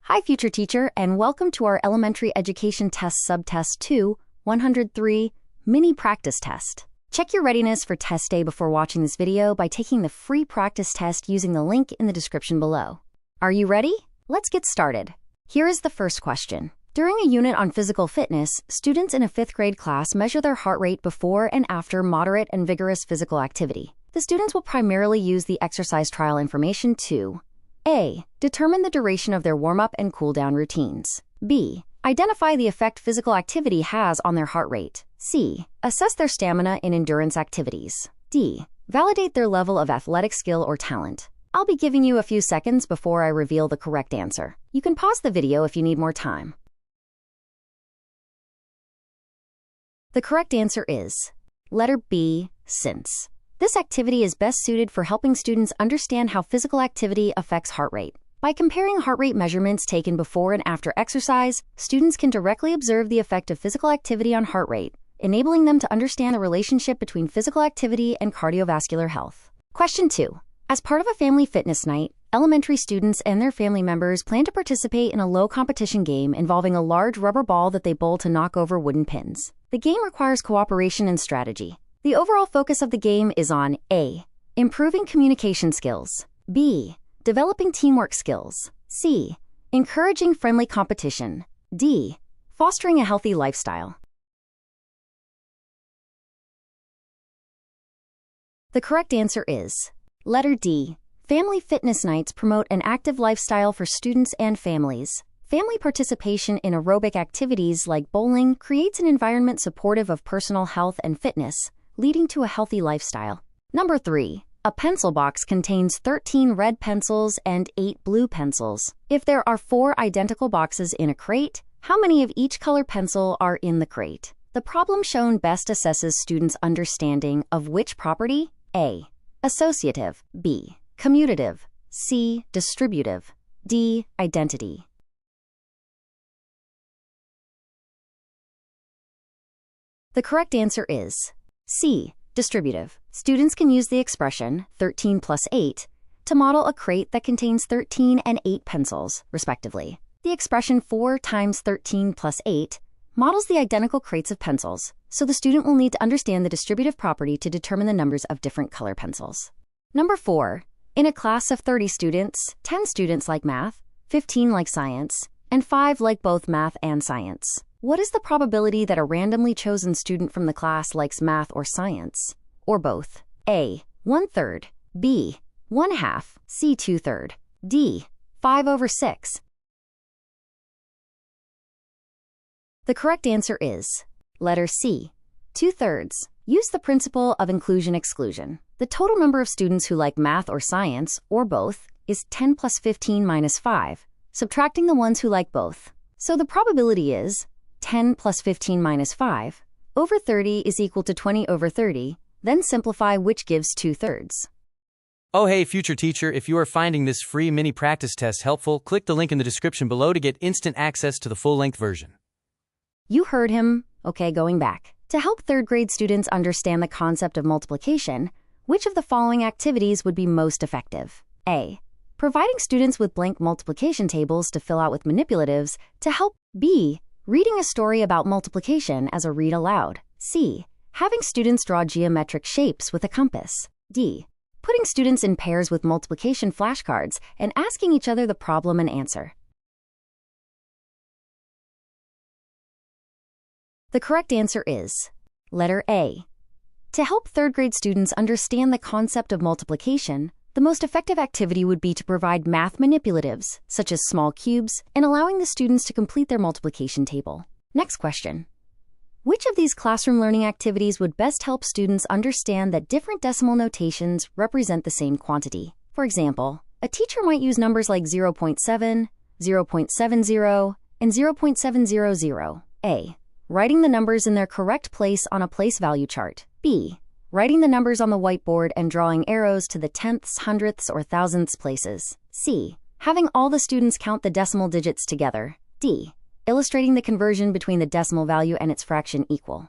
Hi, future teacher, and welcome to our Elementary Education Test Subtest 2, 103 Mini Practice Test. Check your readiness for test day before watching this video by taking the free practice test using the link in the description below. Are you ready? Let's get started. Here is the first question. During a unit on physical fitness, students in a 5th grade class measure their heart rate before and after moderate and vigorous physical activity. The students will primarily use the exercise trial information to A. Determine the duration of their warm-up and cool-down routines. B. Identify the effect physical activity has on their heart rate. C. Assess their stamina in endurance activities. D. Validate their level of athletic skill or talent. I'll be giving you a few seconds before I reveal the correct answer. You can pause the video if you need more time. The correct answer is letter B, since. This activity is best suited for helping students understand how physical activity affects heart rate. By comparing heart rate measurements taken before and after exercise, students can directly observe the effect of physical activity on heart rate, enabling them to understand the relationship between physical activity and cardiovascular health. Question 2. As part of a family fitness night, elementary students and their family members plan to participate in a low-competition game involving a large rubber ball that they bowl to knock over wooden pins. The game requires cooperation and strategy. The overall focus of the game is on A. Improving communication skills. B. Developing teamwork skills. C. Encouraging friendly competition. D. Fostering a healthy lifestyle. The correct answer is letter D. Family fitness nights promote an active lifestyle for students and families. Family participation in aerobic activities like bowling creates an environment supportive of personal health and fitness, leading to a healthy lifestyle. Number 3. A pencil box contains 13 red pencils and 8 blue pencils. If there are 4 identical boxes in a crate, how many of each color pencil are in the crate? The problem shown best assesses students' understanding of which property? A. Associative. B. Commutative. C. Distributive. D. Identity. The correct answer is C. Distributive. Students can use the expression 13 plus 8 to model a crate that contains 13 and 8 pencils, respectively. The expression 4 times 13 plus 8 models the identical crates of pencils, so the student will need to understand the distributive property to determine the numbers of different color pencils. Number 4. In a class of 30 students, 10 students like math, 15 like science, and 5 like both math and science. What is the probability that a randomly chosen student from the class likes math or science? Or both? A. 1/3. B. 1/2. C. 2/3. D. 5/6. The correct answer is letter C. 2/3. Use the principle of inclusion-exclusion. The total number of students who like math or science, or both, is 10 plus 15 minus 5, subtracting the ones who like both. So the probability is 10 plus 15 minus 5 over 30 is equal to 20 over 30, then simplify, which gives 2/3. Oh hey future teacher, if you are finding this free mini practice test helpful, click the link in the description below to get instant access to the full-length version. You heard him. Okay, going back. To help 3rd grade students understand the concept of multiplication, which of the following activities would be most effective? A. Providing students with blank multiplication tables to fill out with manipulatives to help. B. Reading a story about multiplication as a read aloud. C. Having students draw geometric shapes with a compass. D. Putting students in pairs with multiplication flashcards and asking each other the problem and answer. The correct answer is letter A. To help 3rd grade students understand the concept of multiplication, the most effective activity would be to provide math manipulatives, such as small cubes, and allowing the students to complete their multiplication table. Next question. Which of these classroom learning activities would best help students understand that different decimal notations represent the same quantity? For example, a teacher might use numbers like 0.7, 0.70, and 0.700. A. Writing the numbers in their correct place on a place value chart. B. Writing the numbers on the whiteboard and drawing arrows to the tenths, hundredths, or thousandths places. C. Having all the students count the decimal digits together. D. Illustrating the conversion between the decimal value and its fraction equal.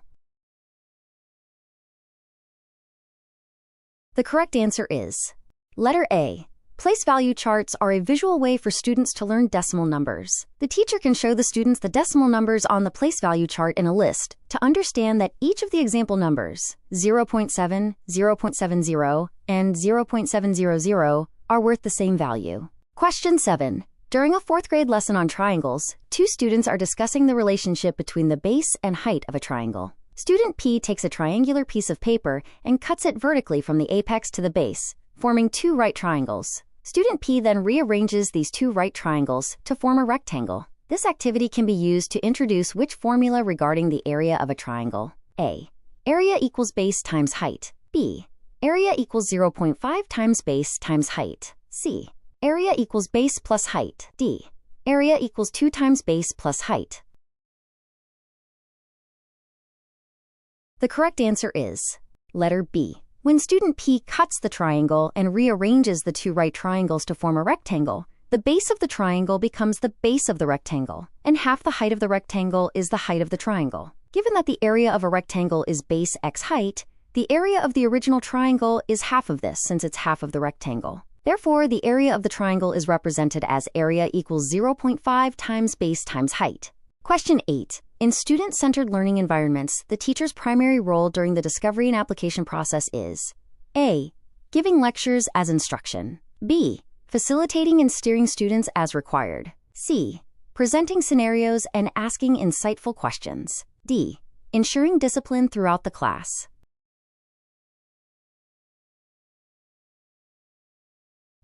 The correct answer is letter A. Place value charts are a visual way for students to learn decimal numbers. The teacher can show the students the decimal numbers on the place value chart in a list to understand that each of the example numbers, 0.7, 0.70, and 0.700, are worth the same value. Question 7. During a 4th grade lesson on triangles, 2 students are discussing the relationship between the base and height of a triangle. Student P takes a triangular piece of paper and cuts it vertically from the apex to the base, forming 2 right triangles. Student P then rearranges these 2 right triangles to form a rectangle. This activity can be used to introduce which formula regarding the area of a triangle? A. Area equals base times height. B. Area equals 0.5 times base times height. C. Area equals base plus height. D. Area equals 2 times base plus height. The correct answer is letter B. When student P cuts the triangle and rearranges the 2 right triangles to form a rectangle, the base of the triangle becomes the base of the rectangle, and half the height of the rectangle is the height of the triangle. Given that the area of a rectangle is base x height, the area of the original triangle is half of this since it's half of the rectangle. Therefore, the area of the triangle is represented as area equals 0.5 times base times height. Question 8. In student-centered learning environments, the teacher's primary role during the discovery and application process is A. Giving lectures as instruction. B. Facilitating and steering students as required. C. Presenting scenarios and asking insightful questions. D. Ensuring discipline throughout the class.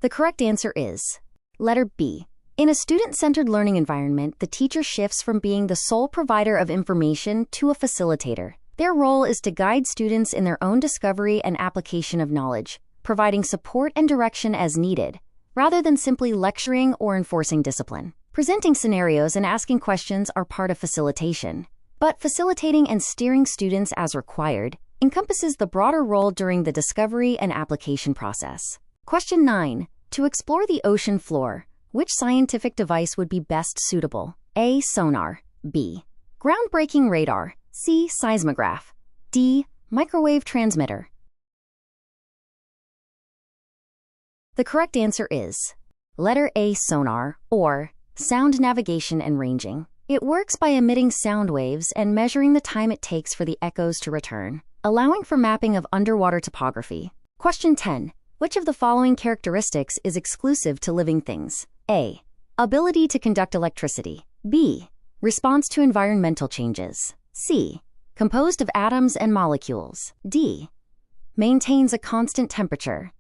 The correct answer is letter B. In a student-centered learning environment, the teacher shifts from being the sole provider of information to a facilitator. Their role is to guide students in their own discovery and application of knowledge, providing support and direction as needed, rather than simply lecturing or enforcing discipline. Presenting scenarios and asking questions are part of facilitation, but facilitating and steering students as required encompasses the broader role during the discovery and application process. Question 9. To explore the ocean floor, which scientific device would be best suitable? A. Sonar. B. Groundbreaking radar. C. Seismograph. D. Microwave transmitter. The correct answer is letter A. Sonar, or sound navigation and ranging. It works by emitting sound waves and measuring the time it takes for the echoes to return, allowing for mapping of underwater topography. Question 10. Which of the following characteristics is exclusive to living things? A. Ability to conduct electricity. B. Response to environmental changes. C. Composed of atoms and molecules. D. Maintains a constant temperature.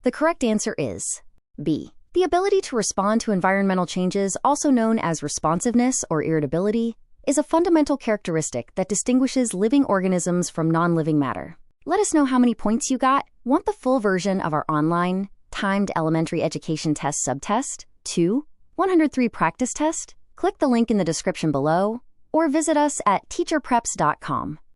The correct answer is B. The ability to respond to environmental changes, also known as responsiveness or irritability, is a fundamental characteristic that distinguishes living organisms from non-living matter. Let us know how many points you got. Want the full version of our online, timed elementary education test Subtest 2, 103 practice test? Click the link in the description below, or visit us at teacherpreps.com.